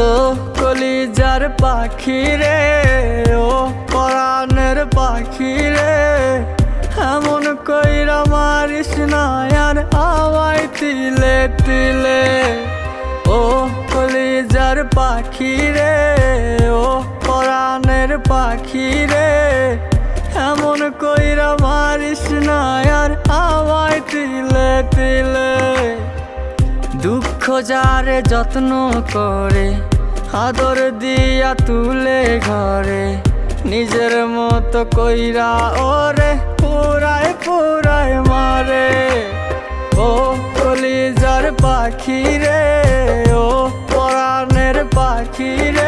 ও কলিজার পাখি রে, ও পরাণের পাখি রে, এমন কইরা মারিস না আর আমায় তিলে তিলে। ও কলিজার পাখি রে, ও পরাণের পাখি রে, এমন কইরা মারিস না আর আমায় তিলে তিলে। দুঃখ যারে যত্ন করে, আদর দিয়া তুলে ঘরে, নিজের মতো কইরা ওরে পুরায় পুরায় মারে। ও কলিজার পাখি রে, ও পরাণের পাখি রে,